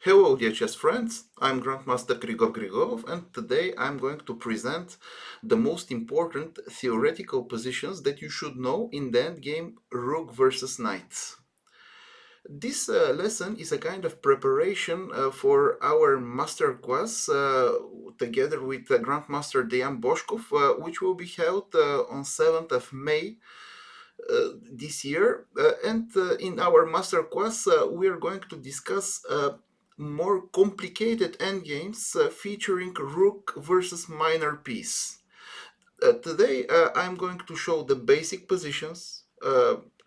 Hello dear chess friends, I'm Grandmaster Grigov, and today I'm going to present the most important theoretical positions that you should know in the endgame Rook versus Knight. This lesson is a kind of preparation for our master class together with Grandmaster Dejan Boshkov, which will be held on 7th of May this year. And in our master class, we are going to discuss more complicated endgames featuring rook versus minor piece. Today, I'm going to show the basic positions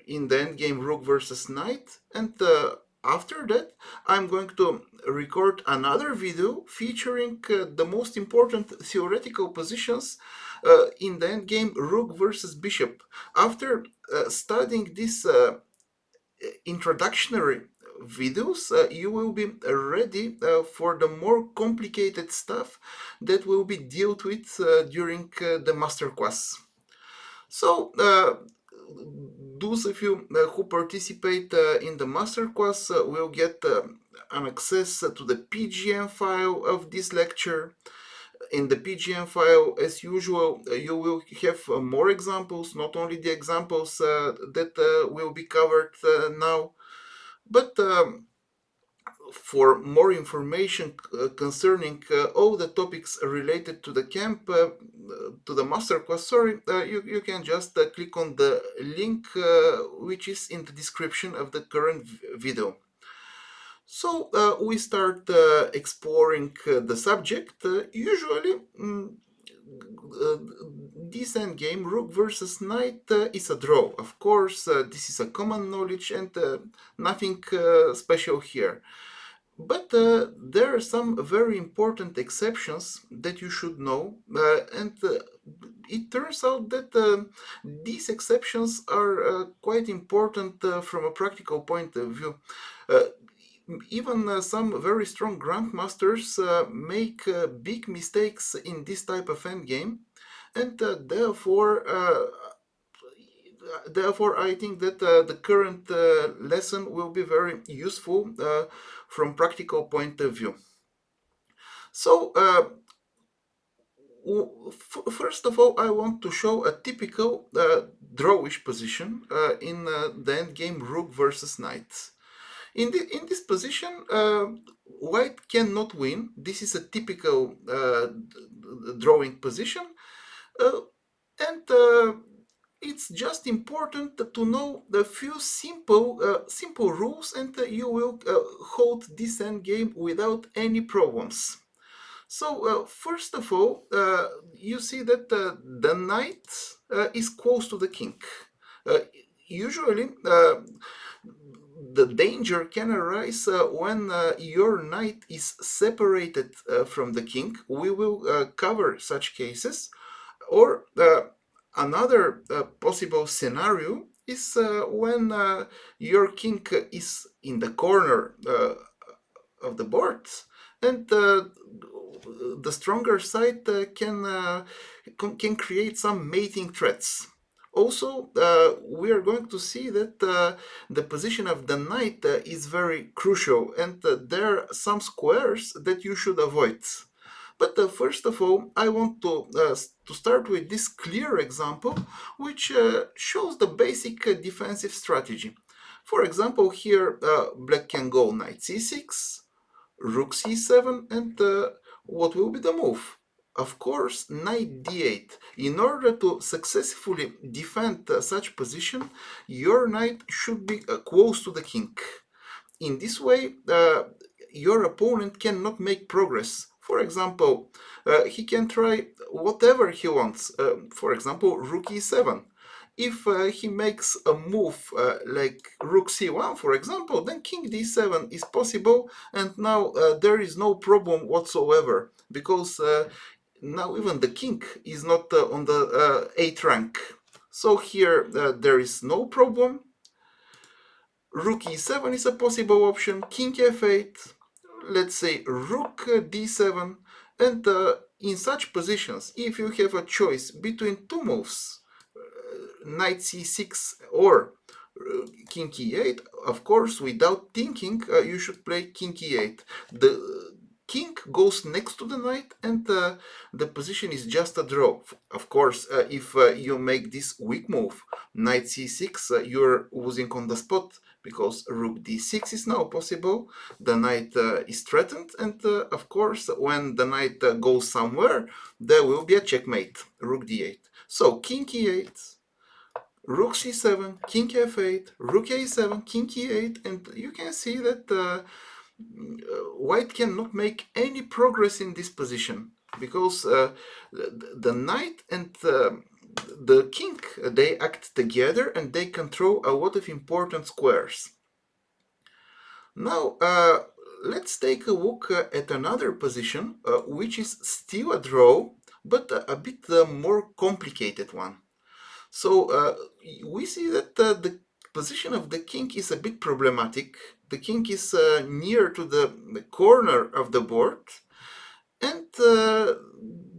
in the endgame rook versus knight, and after that, I'm going to record another video featuring the most important theoretical positions in the endgame rook versus bishop. After studying these introductory videos, you will be ready for the more complicated stuff that will be dealt with during the masterclass. So, those of you who participate in the masterclass will get an access to the PGM file of this lecture. In the PGM file, as usual, you will have more examples, not only the examples that will be covered now, but for more information concerning all the topics related to the camp, to the masterclass, you can just click on the link which is in the description of the current video. So we start exploring the subject. Usually, uh, this endgame, Rook versus Knight, is a draw. Of course, this is a common knowledge and nothing special here. But there are some very important exceptions that you should know, and it turns out that these exceptions are quite important from a practical point of view. Uh, Even some very strong grandmasters make big mistakes in this type of endgame, and therefore, I think that the current lesson will be very useful from practical point of view. So, first of all, I want to show a typical drawish position in the endgame Rook versus Knight. In this position, White cannot win. This is a typical drawing position, uh, and it's just important to know the few simple rules, and you will hold this endgame without any problems. So first of all, you see that the knight is close to the king. Uh, Usually, the danger can arise when your knight is separated from the king. We will cover such cases. Or another possible scenario is when your king is in the corner of the board, and the stronger side can create some mating threats. Also, we are going to see that the position of the knight is very crucial, and there are some squares that you should avoid. But first of all, I want to start with this clear example, which shows the basic defensive strategy. For example, here black can go knight c6, rook c7, and what will be the move? Of course, knight d8. In order to successfully defend such position, your knight should be close to the king. In this way, your opponent cannot make progress. For example, he can try whatever he wants. For example, rook e7. If he makes a move like rook c1, for example, then king d7 is possible, and now there is no problem whatsoever, because now even the king is not on the 8th rank. So here there is no problem. Rook e7 is a possible option, king f8, let's say rook d7, and in such positions, if you have a choice between two moves, knight c6 or king e8. Of course, without thinking, you should play king e8. The king goes next to the knight, and the position is just a draw. Of course, if you make this weak move, knight c6, you're losing on the spot, because rook d6 is now possible. The knight is threatened, and of course, when the knight goes somewhere, there will be a checkmate, rook d8. So king e8, rook c7, king f8, rook a7, king e8, and you can see that white cannot make any progress in this position, because the knight and the king, they act together and they control a lot of important squares. Now, let's take a look at another position, which is still a draw, but a bit more complicated one. So we see that the position of the king is a bit problematic. The king is near to the corner of the board, and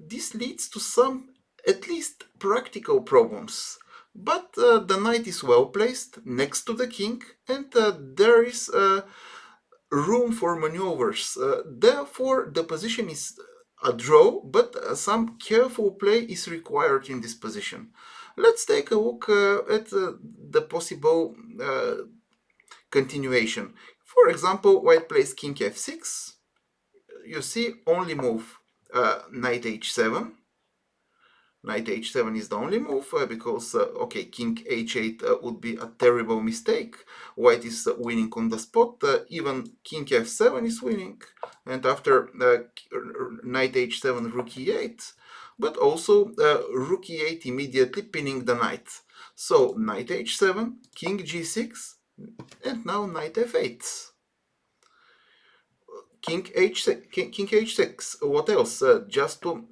this leads to some, at least practical problems. But the knight is well placed next to the king, and there is room for maneuvers. Therefore, the position is a draw, but some careful play is required in this position. Let's take a look at the possible continuation. For example, white plays king f6. You see, only move knight h7. Knight h7 is the only move because, okay, king h8 would be a terrible mistake. White is winning on the spot. Even king f7 is winning. And after knight h7, rook e8. But also rook e8 immediately pinning the knight. So knight h7, king g6, and now knight f8. King h6. What else? Just to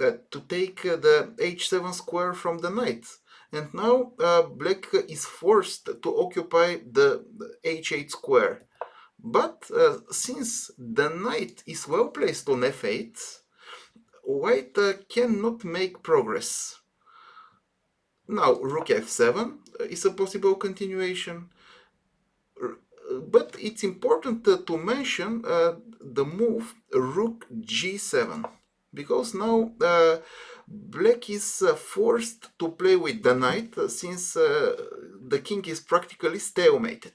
take the h7 square from the knight. And now black is forced to occupy the h8 square. But since the knight is well placed on f8, white cannot make progress. Now rook f7 is a possible continuation. But it's important to mention the move rook g7, because now black is forced to play with the knight since the king is practically stalemated.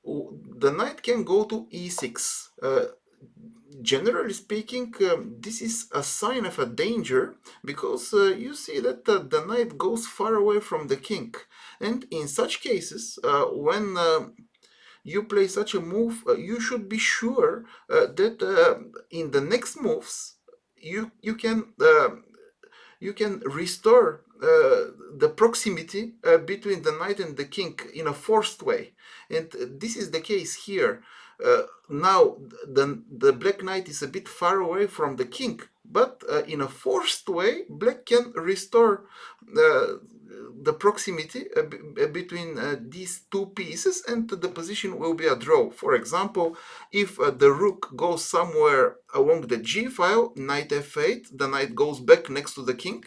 The knight can go to e6. Generally speaking, this is a sign of a danger, because you see that the knight goes far away from the king. And in such cases, when you play such a move, you should be sure that in the next moves you can restore the proximity between the knight and the king in a forced way, and this is the case here. Now the black knight is a bit far away from the king, but in a forced way, black can restore the proximity between these two pieces, and the position will be a draw. For example, if the rook goes somewhere along the g file, knight f8, the knight goes back next to the king.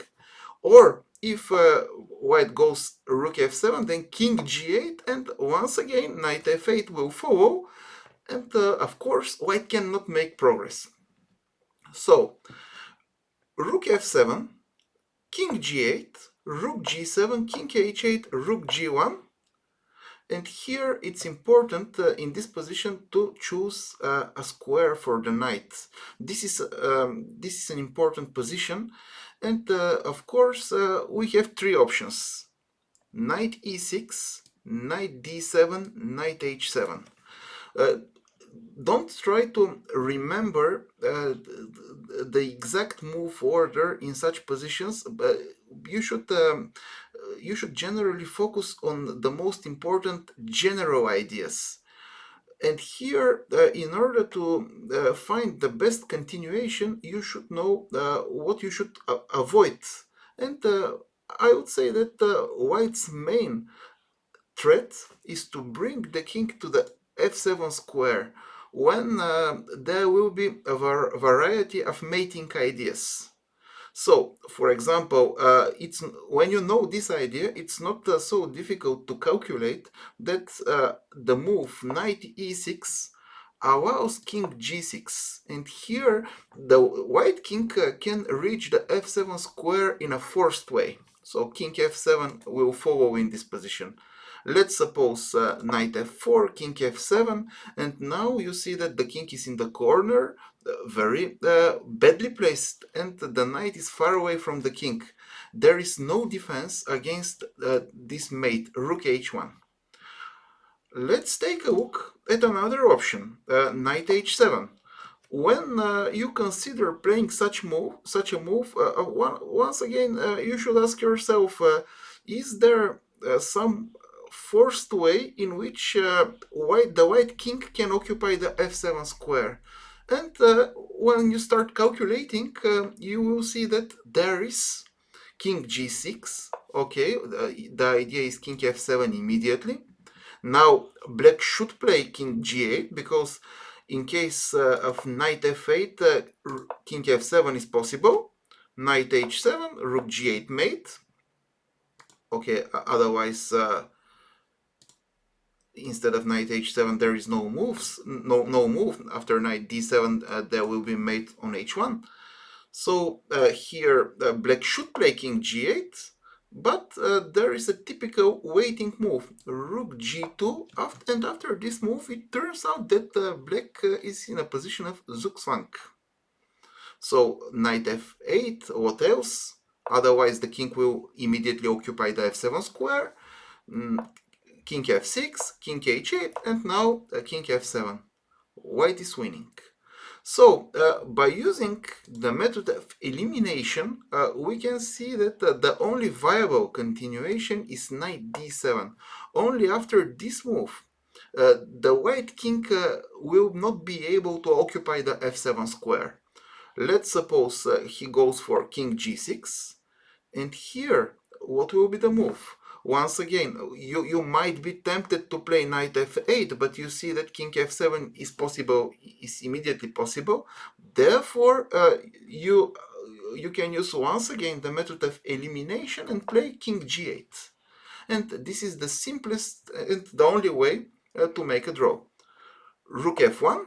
Or if white goes rook f7, then king g8, and once again knight f8 will follow, and of course white cannot make progress. So rook f7, king g8, rook g7, king h8, rook g1. And here it's important in this position to choose a square for the knight. This is an important position, and of course we have three options: knight e6, knight d7, knight h7. Uh, don't try to remember the exact move order in such positions, but you should generally focus on the most important general ideas. And here, in order to find the best continuation, you should know what you should avoid. And I would say that white's main threat is to bring the king to the f7 square when there will be a variety of mating ideas. So, for example, it's when you know this idea, it's not so difficult to calculate that the move knight e6 allows king g6, and here the white king can reach the f7 square in a forced way. So king f7 will follow in this position. Let's suppose knight f4, king f7, and now you see that the king is in the corner, very badly placed, and the knight is far away from the king. There is no defense against this mate, rook h1. Let's take a look at another option, knight h7. When you consider playing such a move, once again, you should ask yourself: is there some forced way in which the white king can occupy the f7 square? And when you start calculating, you will see that there is king g6. Okay, the idea is king f7 immediately. Now black should play king g8 because in case of knight f8, king f7 is possible. Knight h7, rook g8 mate. Okay, otherwise instead of knight h7 there is no moves, no move. After knight d7 there will be mate on h1. So here black should play king g8, but there is a typical waiting move, rook g2, and after this move it turns out that black is in a position of zugzwang. So knight f8, what else? Otherwise the king will immediately occupy the f7 square, king f6, king h8, and now king f7. White is winning. So, by using the method of elimination, we can see that the only viable continuation is knight d7. Only after this move, the white king will not be able to occupy the f7 square. Let's suppose he goes for king g6, and here, what will be the move? Once again, you might be tempted to play knight f8, but you see that king f7 is possible, is immediately possible. Therefore, you can use once again the method of elimination and play king g8. And this is the simplest and the only way to make a draw. Rook f1,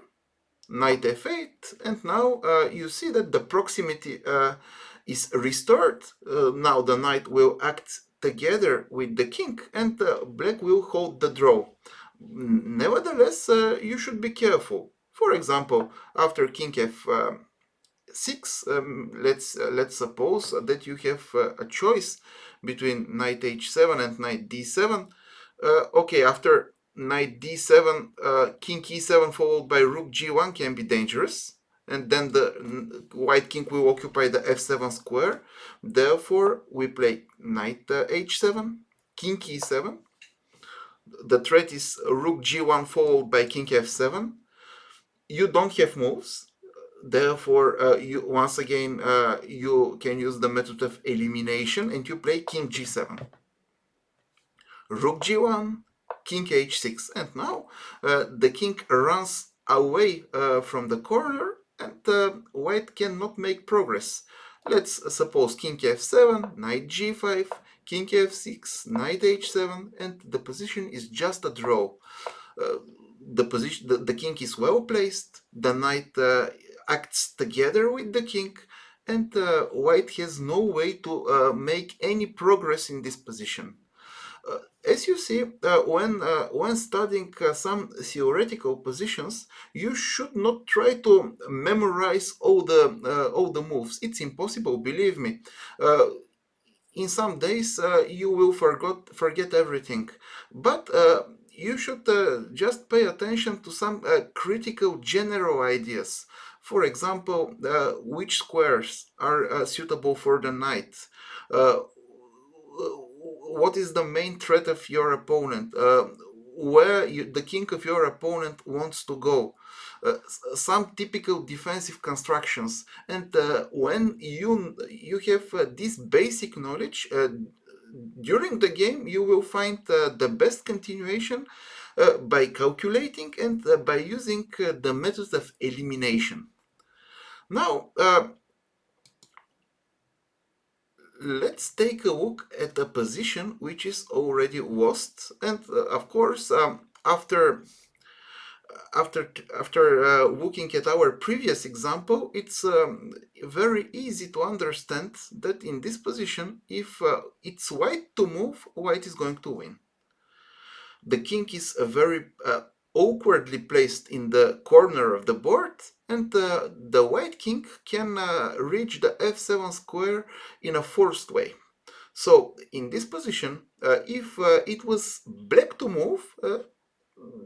knight f8, and now you see that the proximity is restored. Now the knight will act together with the king, and black will hold the draw. Nevertheless, you should be careful. For example, after king f6, let's suppose that you have a choice between knight h7 and knight d7. Okay, after knight d7, king e7 followed by rook g1 can be dangerous, and then the white king will occupy the f7 square. Therefore, we play knight h7, king e7. The threat is rook g1 followed by king f7. You don't have moves. Therefore, you once again you can use the method of elimination, and you play king g7. Rook g1, king h6, and now the king runs away from the corner, and white cannot make progress. Let's suppose king f7, knight g5, king f6, knight h7, and the position is just a draw. Uh, the king is well placed, the knight acts together with the king, and white has no way to make any progress in this position. As you see, when studying some theoretical positions, you should not try to memorize all the moves. It's impossible, believe me. Uh, in some days, you will forget everything, but you should just pay attention to some critical general ideas. For example, which squares are suitable for the knight? Uh, what is the main threat of your opponent, where the king of your opponent wants to go, some typical defensive constructions, and when you have this basic knowledge, during the game you will find the best continuation by calculating and by using the methods of elimination. Now let's take a look at a position which is already lost, and of course, after looking at our previous example, it's very easy to understand that in this position, if it's white to move, white is going to win. The king is very awkwardly placed in the corner of the board, and the white king can reach the f7 square in a forced way. So in this position, if it was black to move,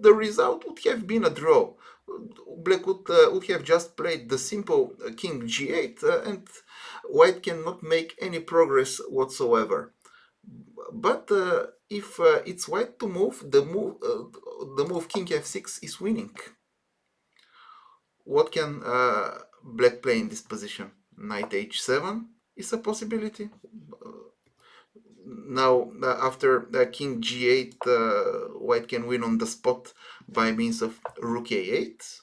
the result would have been a draw. Black would have just played the simple king g8, and white cannot make any progress whatsoever. But if it's white to move, the move king f6 is winning. What can black play in this position? Knight h7 is a possibility. Now, after king g8, white can win on the spot by means of rook a8.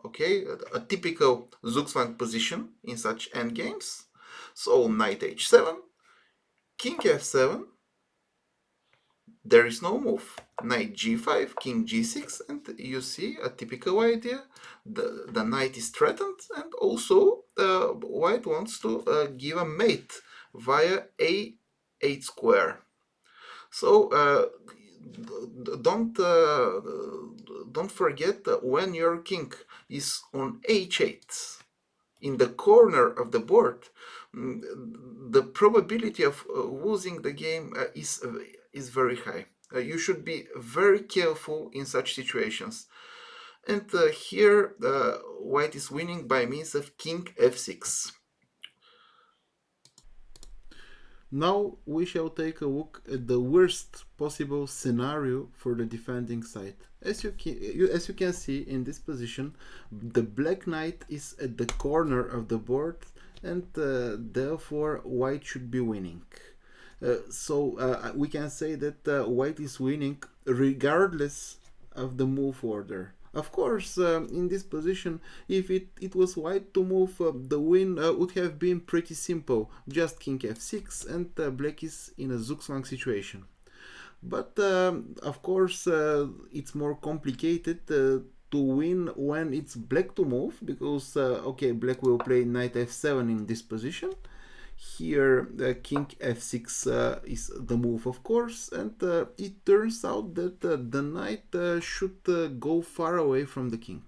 Okay, a typical Zugzwang position in such endgames. So knight h7, king f7, there is no move. Knight g5, king g6, and you see a typical idea. The knight is threatened, and also white wants to give a mate via a8 square. So don't forget that when your king is on h8 in the corner of the board, the probability of losing the game is very high. You should be very careful in such situations. And here, white is winning by means of king f6. Now we shall take a look at the worst possible scenario for the defending side. As you can see in this position, the black knight is at the corner of the board, and therefore white should be winning. So we can say that white is winning regardless of the move order. Of course, in this position, if it was white to move, the win would have been pretty simple. Just king f6, and black is in a Zugzwang situation. But of course, it's more complicated to win when it's black to move, because okay, black will play knight f7 in this position. Here, king f6 is the move, of course, and it turns out that the knight should go far away from the king.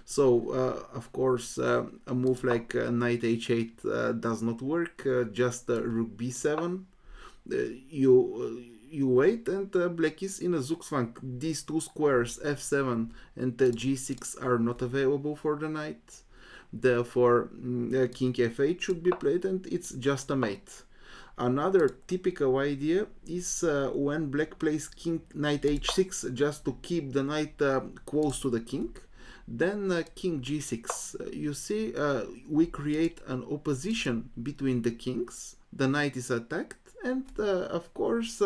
So, of course, a move like knight h8 does not work. Just rook b7. You wait, and black is in a Zugzwang. These two squares, f7 and g6, are not available for the knight. Therefore, king f8 should be played, and it's just a mate. Another typical idea is when black plays king knight h6 just to keep the knight close to the king. Then king g6. You see, we create an opposition between the kings. The knight is attacked, and of course,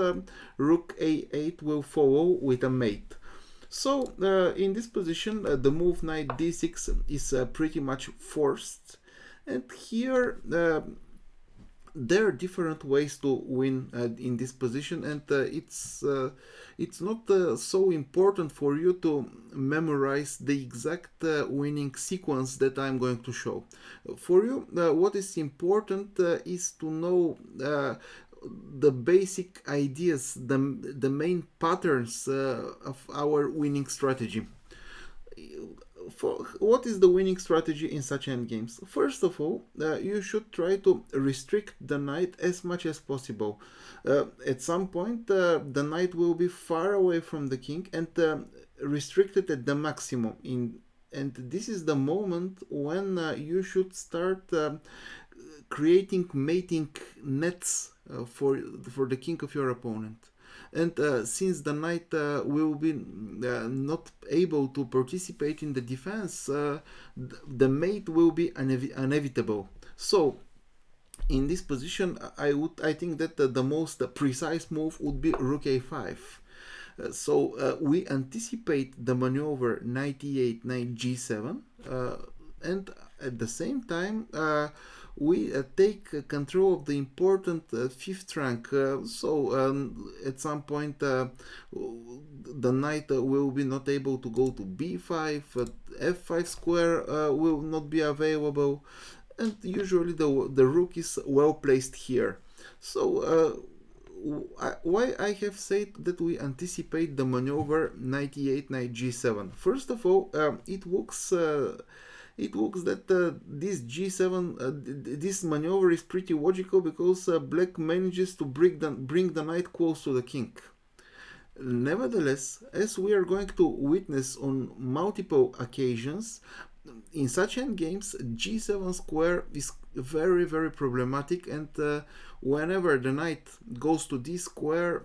rook a8 will follow with a mate. So in this position, the move knight d6 is pretty much forced, and here there are different ways to win in this position, and it's not so important for you to memorize the exact winning sequence that I'm going to show. For you, what is important is to know the basic ideas, the main patterns of our winning strategy. What is the winning strategy in such endgames? First of all, you should try to restrict the knight as much as possible. At some point, the knight will be far away from the king and restricted at the maximum. And this is the moment when you should start creating mating nets for the king of your opponent. And since the knight will be not able to participate in the defense, the mate will be inevitable. So in this position, I think that the most precise move would be rook a5. So we anticipate the maneuver knight e8, knight g7, and at the same time, we take control of the important fifth rank. At some point, the knight will be not able to go to b5, f5 square will not be available, and usually the rook is well placed here. Why I have said that we anticipate the maneuver knight e8, knight g7. First of all, it looks that this g7, this maneuver is pretty logical because black manages to bring the knight close to the king. Nevertheless, as we are going to witness on multiple occasions, in such endgames, g7 square is very, very problematic, and whenever the knight goes to d square,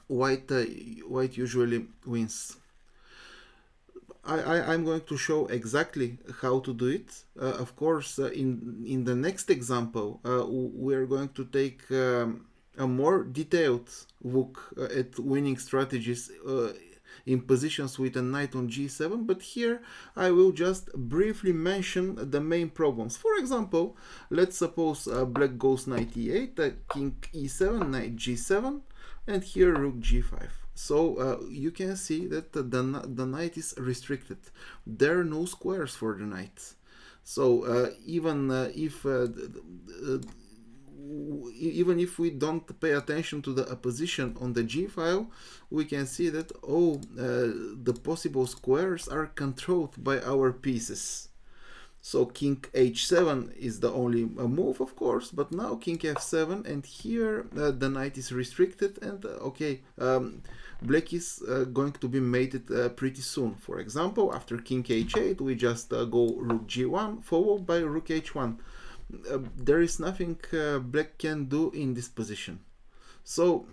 white usually wins. I'm going to show exactly how to do it. Of course, in the next example, we're going to take a more detailed look at winning strategies in positions with a knight on g7, but here I will just briefly mention the main problems. For example, let's suppose black goes knight e8, king e7, knight g7, and here rook g5. So you can see that the knight is restricted. There are no squares for the knight. So even if we don't pay attention to the opposition on the g file, we can see that all the possible squares are controlled by our pieces. So king h7 is the only move, of course, but now king f7, and here the knight is restricted, and black is going to be mated pretty soon. For example, after king h8, we just go rook g1, followed by rook h1. There is nothing black can do in this position. So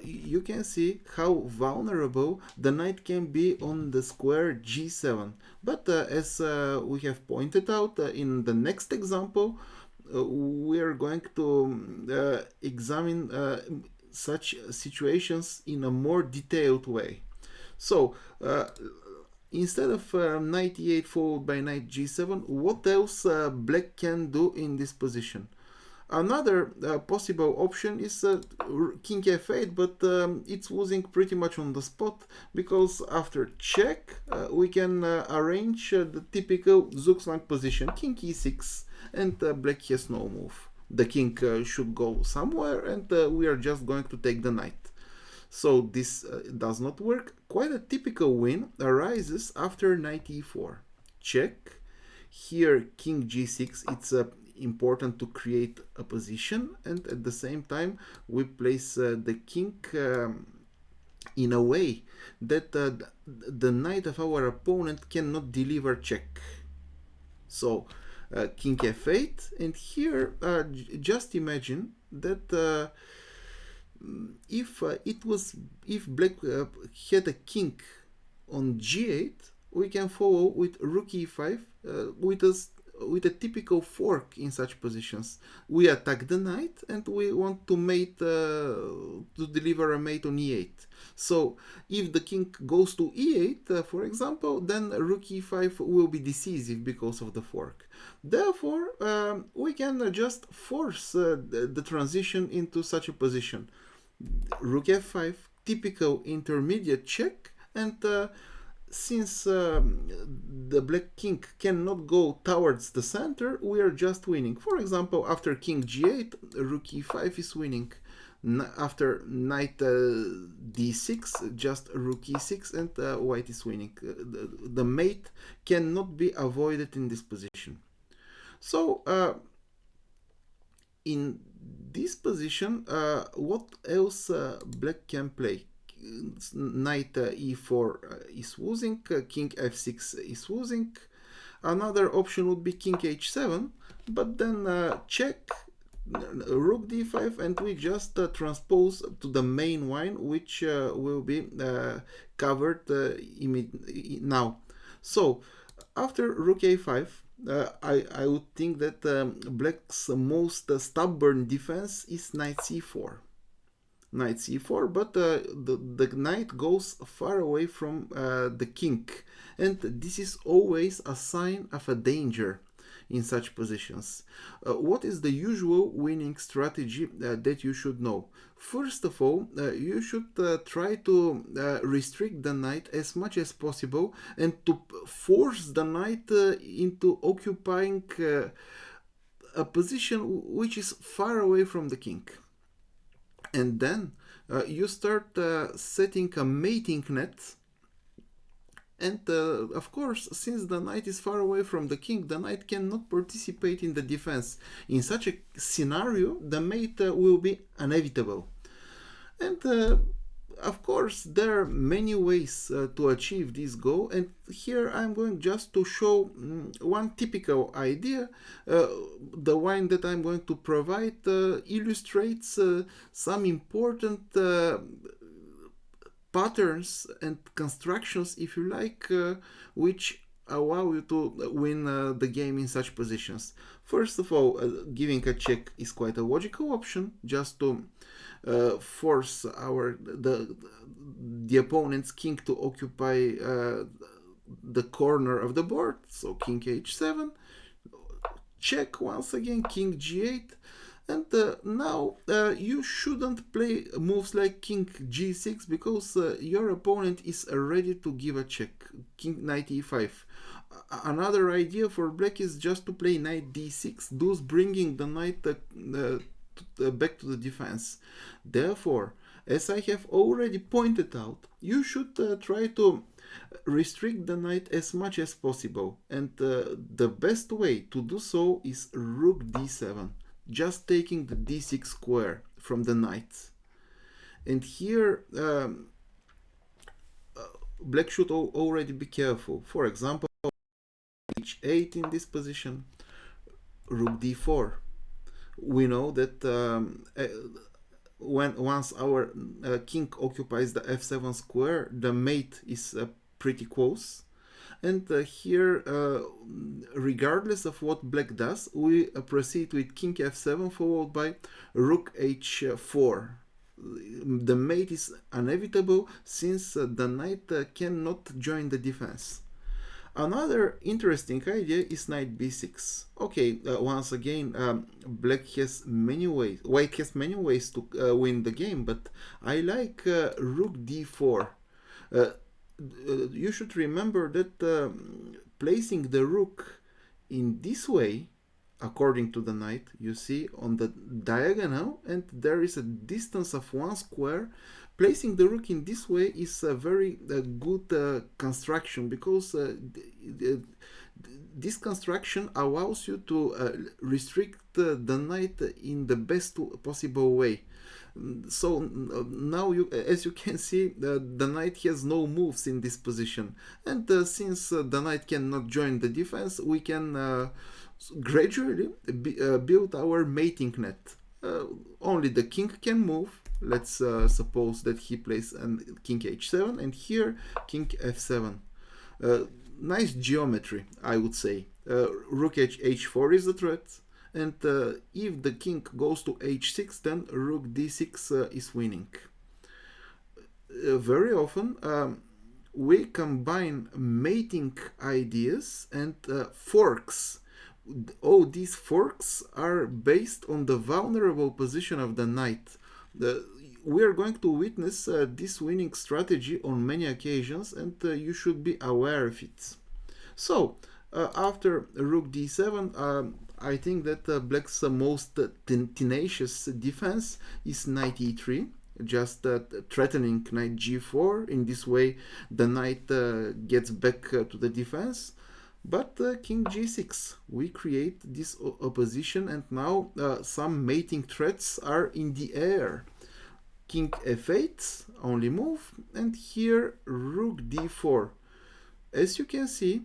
you can see how vulnerable the knight can be on the square g7. But as we have pointed out in the next example, we are going to examine such situations in a more detailed way. So instead of knight e8 followed by knight g7, what else black can do in this position? Another possible option is king f8, but it's losing pretty much on the spot, because after check we can arrange the typical Zugzwang position, king e6, and black has no move. The king should go somewhere, and we are just going to take the knight. So this does not work. Quite a typical win arises after knight e4. Check. Here king g6, it's important to create a position, and at the same time we place the king in a way that the knight of our opponent cannot deliver check. So king f8, and here just imagine that if black had a king on g8, we can follow with rook e5 with a typical fork in such positions. We attack the knight and we want to mate to deliver a mate on e8. So if the king goes to e8, for example, then rook e5 will be decisive because of the fork. Therefore, we can just force the transition into such a position. Rook f5, typical intermediate check, and since the black king cannot go towards the center, we are just winning. For example, after king g8, rook e5 is winning. After knight d6, just rook e6, and white is winning. The mate cannot be avoided in this position. So in this position, what else black can play? Knight e4 is losing, king f6 is losing. Another option would be king h7, but then check, rook d5, and we just transpose to the main line, which will be covered now. So after rook a5, I would think that black's most stubborn defense is knight c4. knight c4, but the knight goes far away from the king, and this is always a sign of a danger in such positions. What is the usual winning strategy that you should know? First of all, you should try to restrict the knight as much as possible and to force the knight into occupying a position which is far away from the king. And then you start setting a mating net. And of course, since the knight is far away from the king, the knight cannot participate in the defense. In such a scenario, the mate will be inevitable. And of course, there are many ways to achieve this goal, and here I'm going just to show one typical idea. The one that I'm going to provide illustrates some important patterns and constructions, if you like, which allow you to win the game in such positions. First of all, giving a check is quite a logical option, just to force the opponent's king to occupy the corner of the board. So king h7, check once again, king g8, and now you shouldn't play moves like king g6 because your opponent is ready to give a check. King knight e5. Another idea for black is just to play knight d6, thus bringing the knight back to the defense. Therefore, as I have already pointed out, you should try to restrict the knight as much as possible, and the best way to do so is rook d7, just taking the d6 square from the knight. And here black should already be careful. For example, h8 in this position, rook d4. We know that once our king occupies the f7 square, the mate is pretty close. And here, regardless of what black does, we proceed with king f7 followed by rook h4. The mate is inevitable since the knight cannot join the defense. Another interesting idea is knight b6. Okay, once again, black has many ways. White has many ways to win the game, but I like rook d4. You should remember that placing the rook in this way, according to the knight, you see on the diagonal, and there is a distance of one square. Placing the rook in this way is a very good construction because this construction allows you to restrict the knight in the best possible way. So now, as you can see, the knight has no moves in this position, and since the knight cannot join the defense, we can gradually build our mating net. Only the king can move. Let's suppose that he plays king h7, and here king f7. Nice geometry, I would say. Rook h4 is the threat, and if the king goes to h6, then rook d6 is winning. Very often we combine mating ideas and forks. All these forks are based on the vulnerable position of the knight. We are going to witness this winning strategy on many occasions, and you should be aware of it. So, after rook d7, I think that black's most tenacious defense is knight e3, just threatening knight g4. In this way, the knight gets back to the defense. But king g6, we create this opposition, and now some mating threats are in the air. King f8, only move, and here rook d4. As you can see,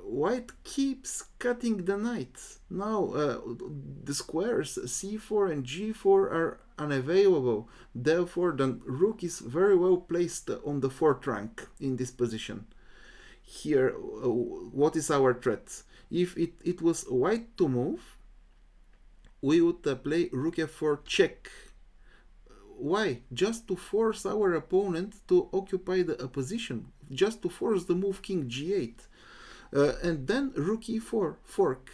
white keeps cutting the knight. Now the squares c4 and g4 are unavailable. Therefore, the rook is very well placed on the fourth rank in this position. Here, what is our threat? If it was white to move, we would play rook f4 check. Why? Just to force our opponent to occupy the position, just to force the move king g8. And then rook e4, fork.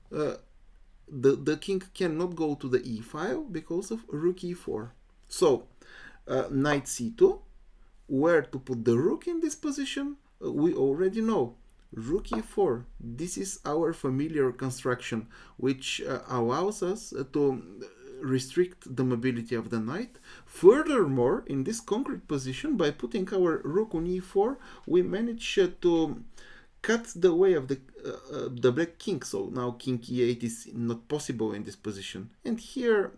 Uh, the king cannot go to the e file because of rook e4. So, knight c2, where to put the rook in this position, we already know. Rook e4. This is our familiar construction, which allows us to restrict the mobility of the knight. Furthermore, in this concrete position, by putting our rook on e4, we manage to cut the way of the black king. So now king e8 is not possible in this position. And here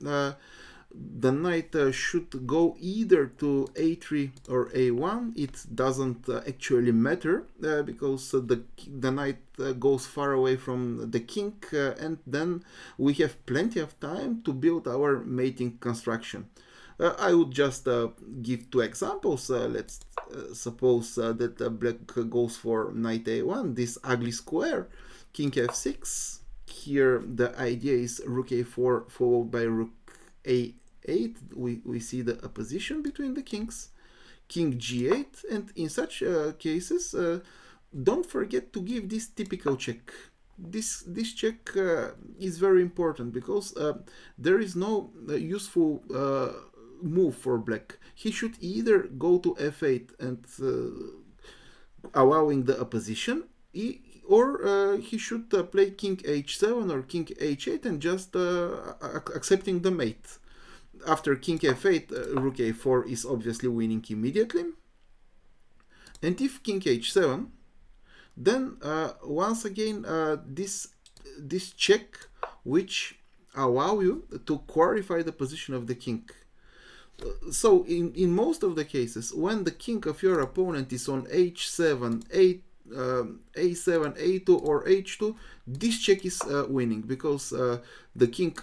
the knight should go either to a3 or a1. It doesn't actually matter because the knight goes far away from the king, and then we have plenty of time to build our mating construction. I would just give two examples. Let's suppose that black goes for knight a1, this ugly square, king f6. Here the idea is rook a4 followed by rook a8. We see the opposition between the kings. King g8, and in such cases, don't forget to give this typical check. This check is very important because there is no useful move for black. He should either go to f8 and allowing the opposition, or he should play king h7 or king h8 and just accepting the mate. After king f8, rook a4 is obviously winning immediately. And if king h7, then once again this check which allow you to qualify the position of the king. So in most of the cases, when the king of your opponent is on h7, a7, a2 or h2, this check is winning because the king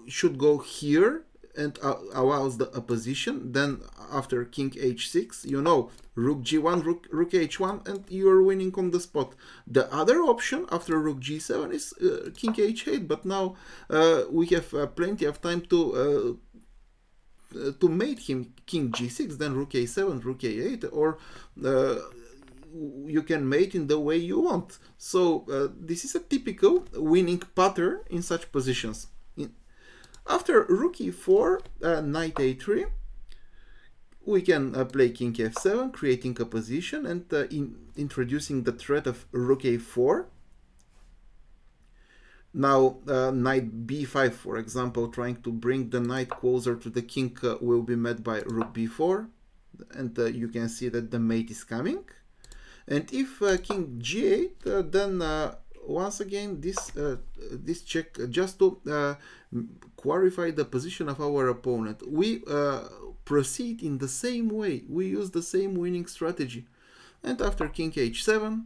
should go here and allows the opposition. Then after king h6, you know, rook g1, rook h1, and you're winning on the spot. The other option after rook g7 is king h8, but now we have plenty of time to mate him king g6, then rook a7, rook a8, or you can mate in the way you want. So this is a typical winning pattern in such positions. After rook e4, knight a3, we can play king f7, creating a position and introducing the threat of rook a4. Now knight b5, for example, trying to bring the knight closer to the king will be met by rook b4, and you can see that the mate is coming. And if king g8, then once again this check just to clarify the position of our opponent. We proceed in the same way. We use the same winning strategy. And after king h7,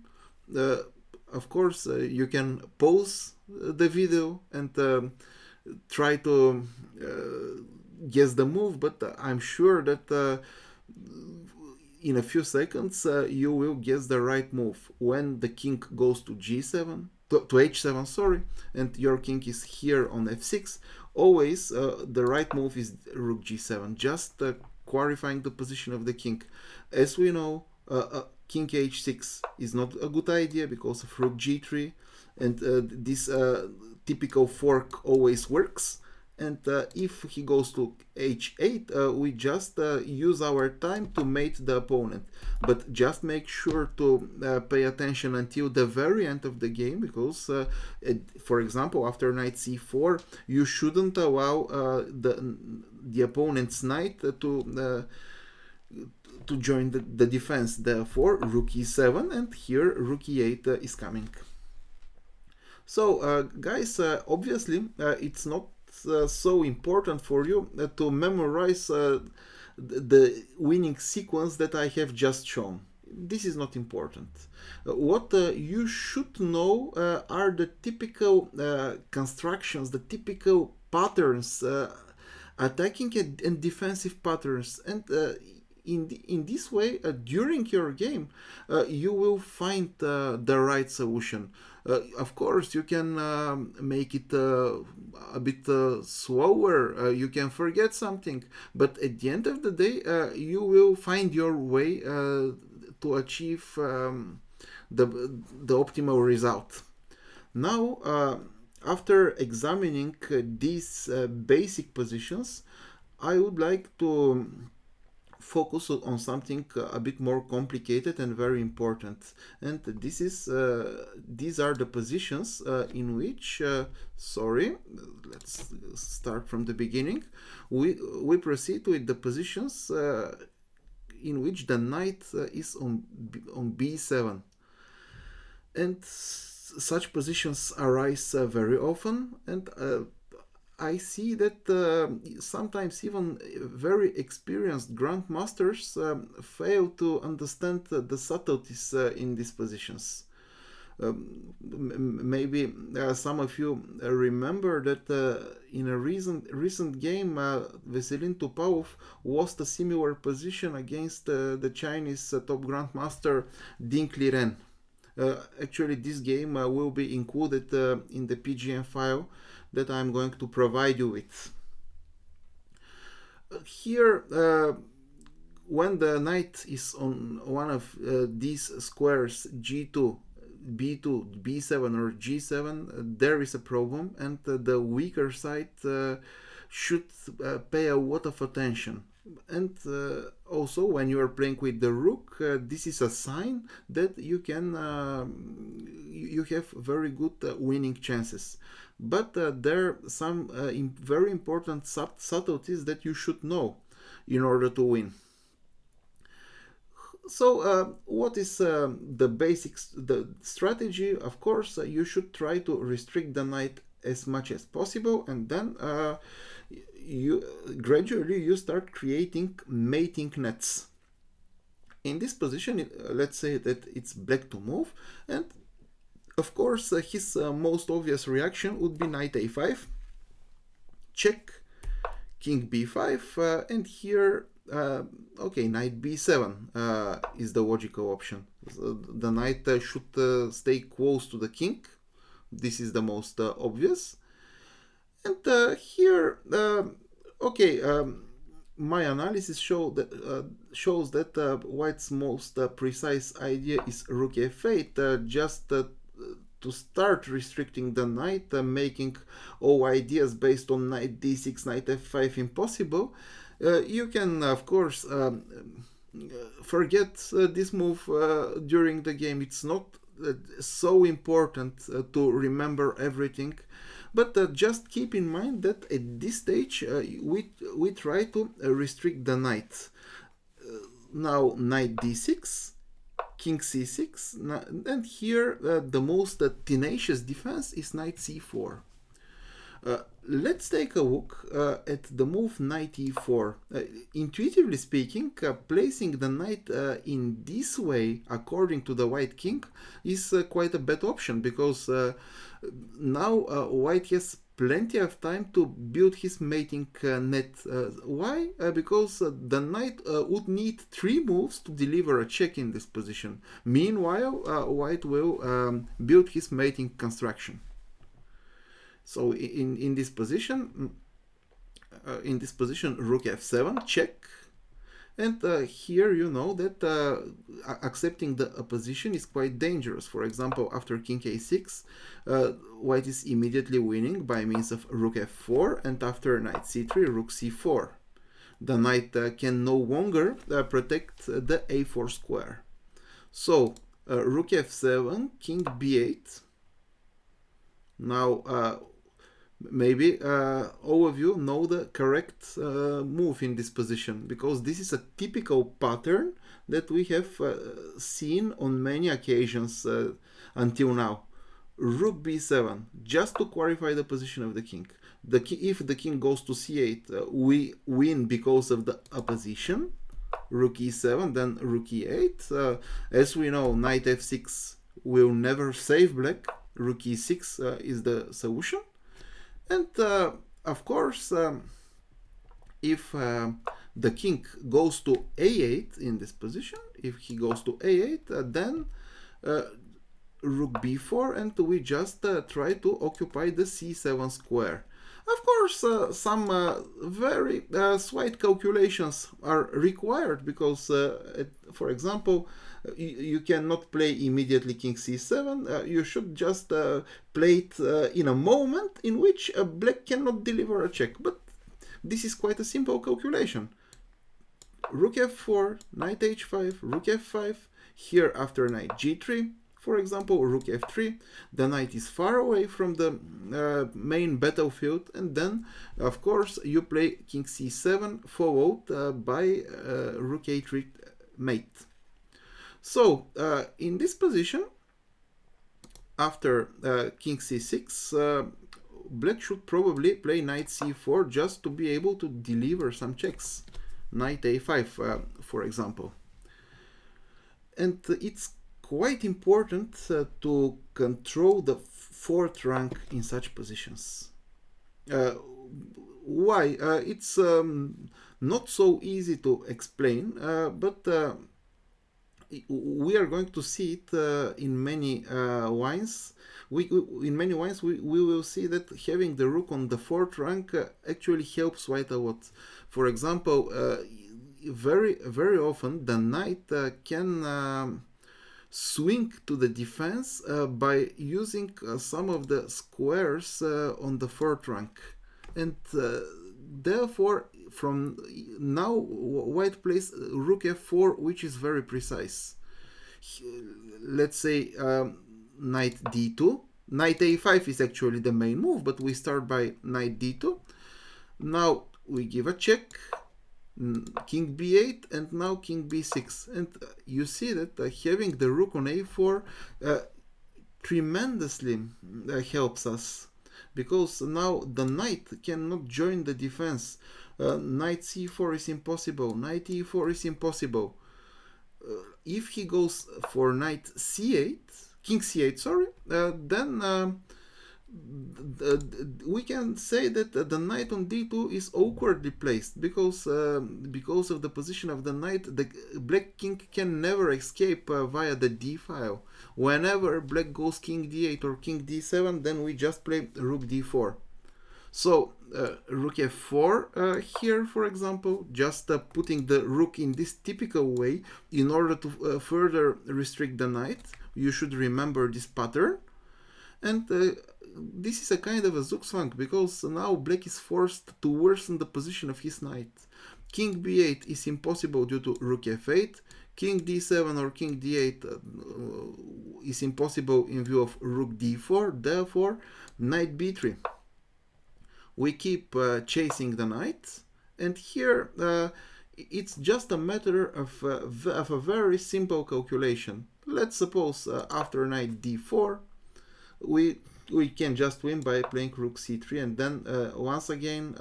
of course, you can pause the video and try to guess the move, but I'm sure that in a few seconds you will guess the right move. When the king goes to g7, to h7, sorry, and your king is here on f6, always the right move is rook g7, just clarifying the position of the king. As we know, king h6 is not a good idea because of rook g3, and this typical fork always works. And if he goes to h8, we just use our time to mate the opponent. But just make sure to pay attention until the very end of the game, because, for example, after knight c4, you shouldn't allow the opponent's knight to join the defense. Therefore, rook e7, and here rook e8 is coming. So, guys, obviously, it's not so important for you to memorize the winning sequence that I have just shown. This is not important. What you should know are the typical constructions, the typical patterns, attacking and defensive patterns. And in this way, during your game, you will find the right solution. Of course, you can make it a bit slower. You can forget something, but at the end of the day, you will find your way to achieve the the optimal result. Now, after examining these basic positions, I would like to focus on something a bit more complicated and very important. And these are the positions in which, sorry, let's start from the beginning. We proceed with the positions in which the knight is on b7, and such positions arise very often, and I see that sometimes even very experienced grandmasters fail to understand the subtleties in these positions. Maybe some of you remember that in a recent game, Veselin Topalov lost a similar position against the Chinese top grandmaster Ding Liren. Actually, this game will be included in the PGM file that I'm going to provide you with. Here, when the knight is on one of these squares, g2, b2, b7, or g7, there is a problem, and the weaker side should pay a lot of attention. And also, when you are playing with the rook, this is a sign that you can you have very good winning chances. But there are some very important subtleties that you should know in order to win. So, what is the basics? The strategy, of course, you should try to restrict the knight as much as possible, and then you gradually you start creating mating nets. In this position, let's say that it's black to move, and of course, his most obvious reaction would be knight a5, check, king b5, and here, okay, knight b7 is the logical option. So the knight should stay close to the king. This is the most obvious. And here, okay, my analysis shows that White's most precise idea is rook f8, just to start restricting the knight, making all ideas based on knight d6, knight f5 impossible. You can, of course, forget this move during the game. It's not so important to remember everything, but just keep in mind that at this stage we try to restrict the knight. Now knight d6, king c6, and here the most tenacious defense is knight c4. Let's take a look at the move knight e4. Intuitively speaking, placing the knight in this way, according to the white king, is quite a bad option, because now white has plenty of time to build his mating net. Why? Because the knight would need 3 moves to deliver a check in this position. Meanwhile, white will build his mating construction. So in this position, rook f7, check, and here you know that accepting the opposition is quite dangerous. For example, after king a6, white is immediately winning by means of rook f4, and after knight c3, rook c4. The knight can no longer protect the a4 square. So rook f7, king b8. Now maybe all of you know the correct move in this position, because this is a typical pattern that we have seen on many occasions until now. Rook b7, just to clarify the position of the king. If the king goes to c8, we win because of the opposition. Rook e7, then rook e8. As we know, knight f6 will never save black. Rook e6 is the solution. And of course, if the king goes to a8 in this position. If he goes to a8, then uh, rook b4, and we just try to occupy the c7 square. Of course, some very slight calculations are required because, for example, you cannot play immediately king c7. You should just play it in a moment in which black cannot deliver a check. But this is quite a simple calculation. Rook f4, knight h5, rook f5. Here after knight g3, for example, rook f3, the knight is far away from the main battlefield, and then, of course, you play king c7 followed by rook a3 mate. So, in this position, after king c6, black should probably play knight c4 just to be able to deliver some checks. Knight a5, for example. And it's quite important to control the fourth rank in such positions. Why? It's not so easy to explain, but we are going to see it in many wines. In many wines, we will see that having the rook on the fourth rank actually helps white a lot. For example, very often the knight can swing to the defense by using some of the squares on the fourth rank, and therefore from now white plays rook f4, which is very precise. Let's say knight d2. Knight a5 is actually the main move, but we start by knight d2. Now we give a check, king b8, and now king b6. And you see that having the rook on a4 tremendously helps us, because now the knight cannot join the defense. Knight c4 is impossible, knight e4 is impossible. If he goes for knight c8, king c8, sorry, then we can say that the knight on d2 is awkwardly placed, because of the position of the knight, the black king can never escape via the d file. Whenever black goes king d8 or king d7, then we just play rook d4. So rook f4 here, for example, just putting the rook in this typical way in order to further restrict the knight. You should remember this pattern. And this is a kind of a zugzwang, because now black is forced to worsen the position of his knight. King b8 is impossible due to rook f8. King d7 or king d8 is impossible in view of rook d4. Therefore, knight b3. We keep chasing the knight, and here it's just a matter of a very simple calculation. Let's suppose after knight d4, we can just win by playing rook c3, and then once again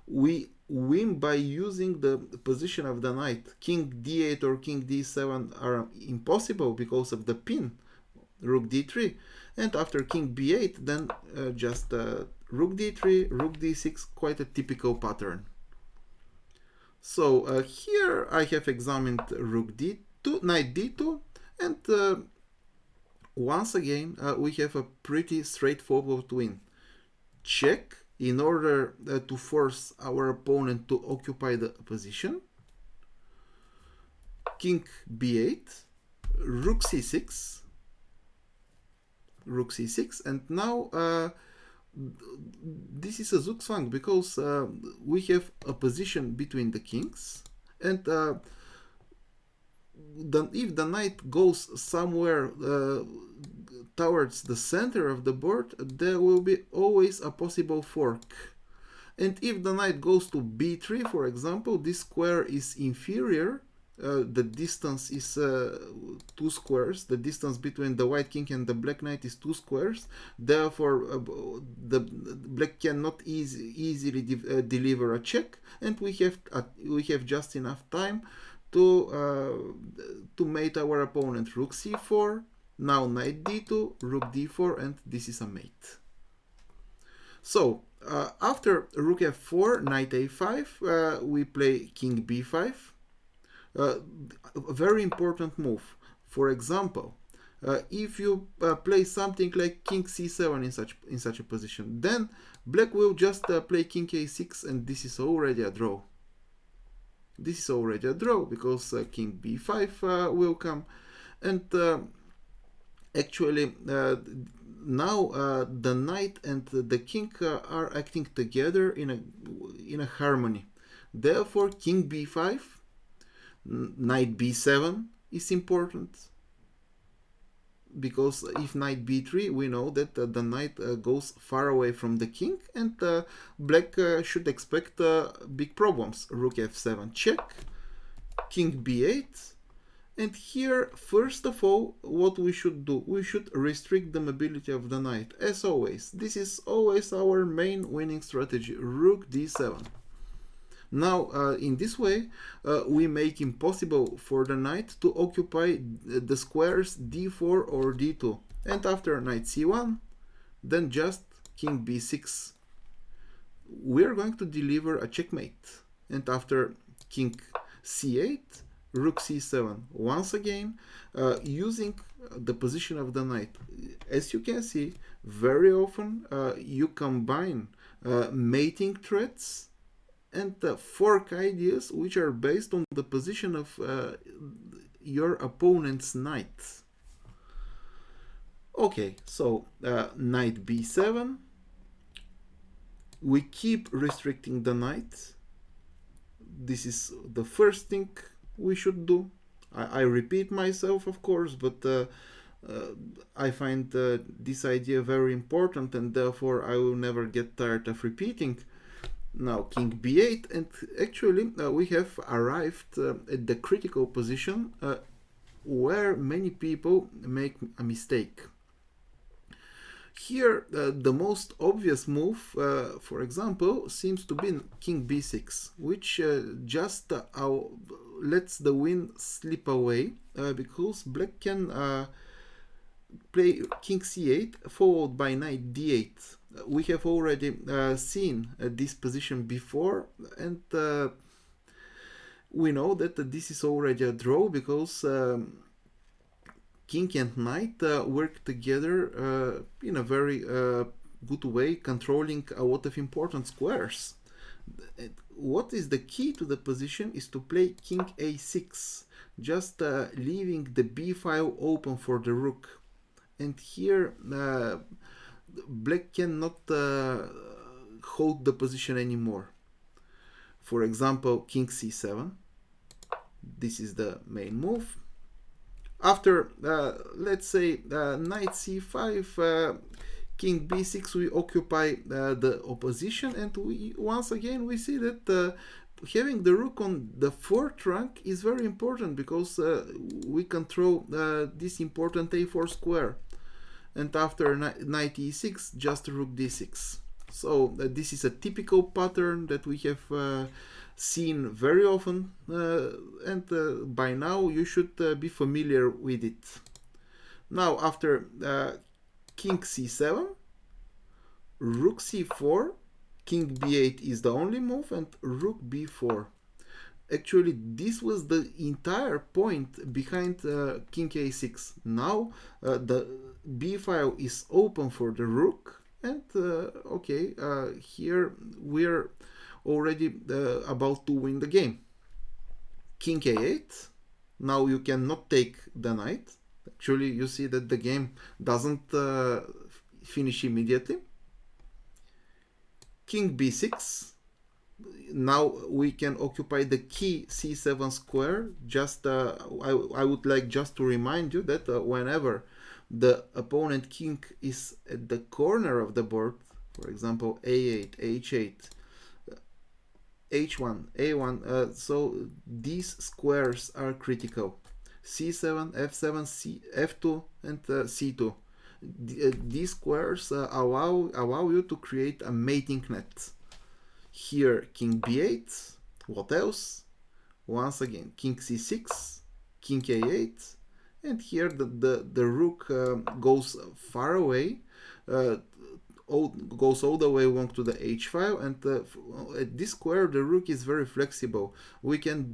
we win by using the position of the knight. King d8 or king d7 are impossible because of the pin, rook d3, and after king b8, then just rook d3, rook d6, quite a typical pattern. So here I have examined rook d2, knight d2, and once again we have a pretty straightforward win. Check in order to force our opponent to occupy the position. King b8, rook c6, rook c6, and now this is a zugzwang, because we have a position between the kings, and if the knight goes somewhere towards the center of the board, there will be always a possible fork. And if the knight goes to b3, for example, this square is inferior. The distance is 2 squares. The distance between the white king and the black knight is 2 squares. Therefore, the black cannot easily deliver a check, and we have just enough time to mate our opponent. Rook c4, now knight d2, rook d4, and this is a mate. So after rook f4, knight a5, we play king b5. Uh, a very important move. For example, if you play something like king c7 in such a position, then black will just play king a6, and this is already a draw. This is already a draw because king b5 will come, and actually now the knight and the king are acting together in a harmony. Therefore, king b5, knight b7 is important, because if knight b3, we know that the knight goes far away from the king, and black should expect big problems. Rook f7 check, king b8. And here, first of all, what we should do, we should restrict the mobility of the knight, as always. This is always our main winning strategy, rook d7. Now, in this way, we make impossible for the knight to occupy the squares d4 or d2. And after knight c1, then just king b6. We're going to deliver a checkmate. And after king c8, rook c7. Once again, using the position of the knight. As you can see, very often you combine mating threats and fork ideas which are based on the position of your opponent's knight. Okay, so knight b7. We keep restricting the knight. This is the first thing we should do. I repeat myself, of course, but I find this idea very important, and therefore I will never get tired of repeating. Now king b8, and actually we have arrived at the critical position where many people make a mistake. Here the most obvious move, for example, seems to be king b6, which just lets the win slip away, because black can play king c8 followed by knight d8. We have already seen this position before, and we know that this is already a draw, because king and knight work together in a very good way, controlling a lot of important squares. What is the key to the position is to play king a6, just leaving the b file open for the rook. And here black cannot hold the position anymore. For example, king c7. This is the main move. After, let's say, knight c5, king b6, we occupy the opposition, and once again we see that having the rook on the fourth rank is very important, because we control this important a4 square. And after knight e6, just rook d6. So this is a typical pattern that we have seen very often, and by now you should be familiar with it. Now after king c7, rook c4, king b8 is the only move, and rook b4. Actually, this was the entire point behind king a6. Now the b file is open for the rook, and okay, here we're already about to win the game. King a8. Now you cannot take the knight. Actually, you see that the game doesn't finish immediately. King b6. Now we can occupy the key c7 square. Just I would like just to remind you that whenever the opponent king is at the corner of the board, for example a8, h8, h1, a1, so these squares are critical. c7, f7, f2, and c2. These squares allow you to create a mating net. Here king b8, what else? Once again king c6, king a8, and here the rook goes far away, goes all the way along to the h file, and at this square the rook is very flexible. We can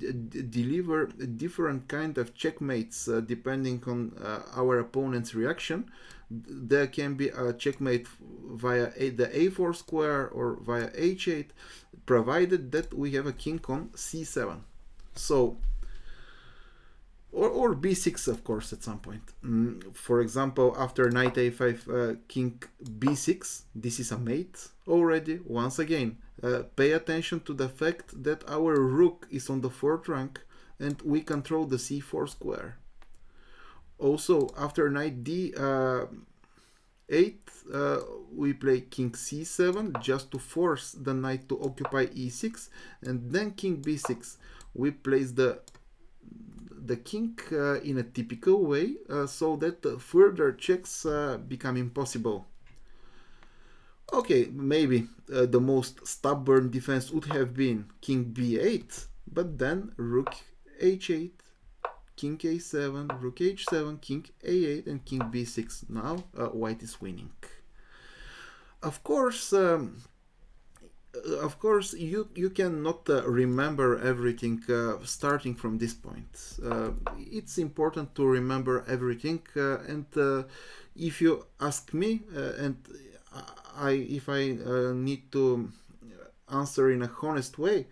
deliver different kind of checkmates depending on our opponent's reaction. There can be a checkmate via the a4 square or via h8, provided that we have a king on c7. So or b6, of course, at some point. For example, after knight a5, king b6, this is a mate already. Once again, pay attention to the fact that our rook is on the fourth rank and we control the c4 square. Also, after knight d8, we play king c7 just to force the knight to occupy e6, and then king b6. We place the king in a typical way, so that further checks become impossible. Okay, maybe the most stubborn defense would have been king b8, but then rook h8, king a7, rook h7, king a8, and king b6. Now white is winning. Of course, you cannot remember everything starting from this point. It's important to remember everything, and if you ask me, and if I need to answer in a honest way,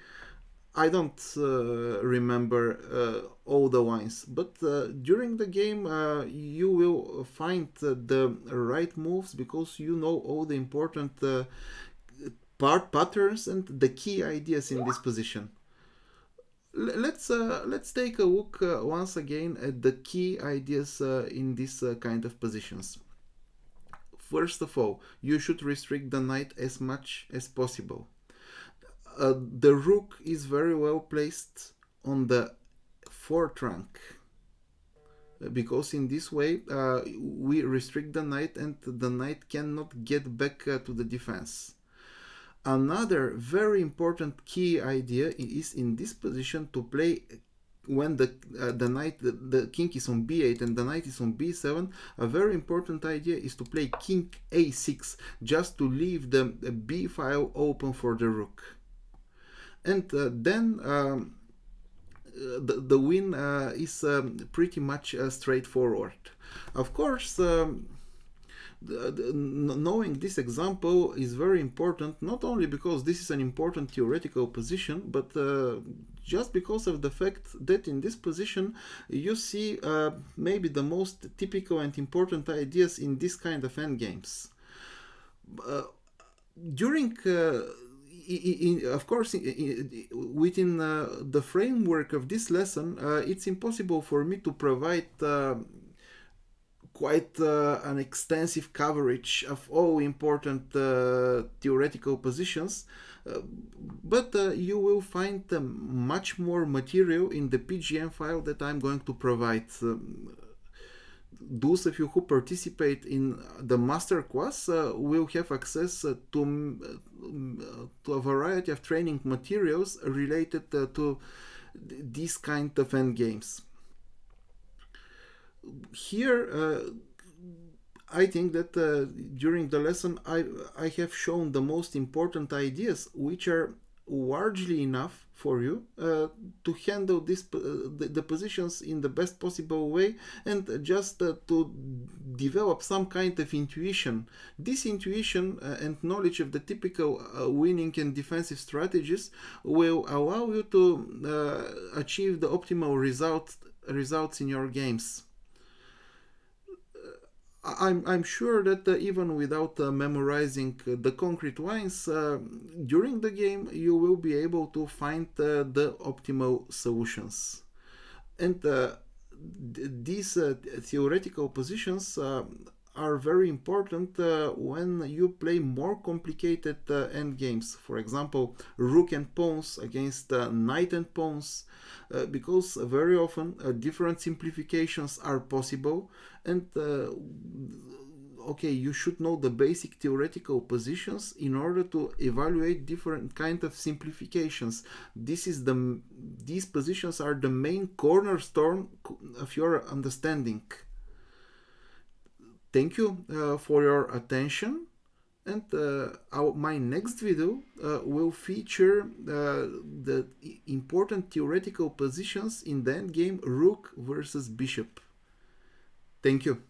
I don't remember all the lines, but during the game you will find the right moves, because you know all the important patterns and the key ideas in this position. Let's take a look once again at the key ideas in this kind of positions. First of all, you should restrict the knight as much as possible. The rook is very well placed on the fourth rank, because in this way we restrict the knight and the knight cannot get back to the defense. Another very important key idea is in this position to play when the knight the king is on b8 and the knight is on b7. A very important idea is to play king a6, just to leave the b file open for the rook, and then the win is pretty much straightforward. Of course, knowing this example is very important, not only because this is an important theoretical position, but just because of the fact that in this position you see maybe the most typical and important ideas in this kind of endgames. During of course, within the framework of this lesson, it's impossible for me to provide quite an extensive coverage of all important theoretical positions, but you will find much more material in the PGM file that I'm going to provide. Those of you who participate in the masterclass will have access to a variety of training materials related to this kind of endgames. Here, I think that during the lesson I have shown the most important ideas, which are largely enough for you to handle the positions in the best possible way, and just to develop some kind of intuition. This intuition and knowledge of the typical winning and defensive strategies will allow you to achieve the optimal results in your games. I'm sure that even without memorizing the concrete lines, during the game you will be able to find the optimal solutions. And these theoretical positions are very important when you play more complicated endgames. For example, rook and pawns against knight and pawns, because very often different simplifications are possible, and okay, you should know the basic theoretical positions in order to evaluate different kind of simplifications. These positions are the main cornerstone of your understanding. Thank you for your attention, And my next video will feature the important theoretical positions in the endgame Rook versus Bishop. Thank you.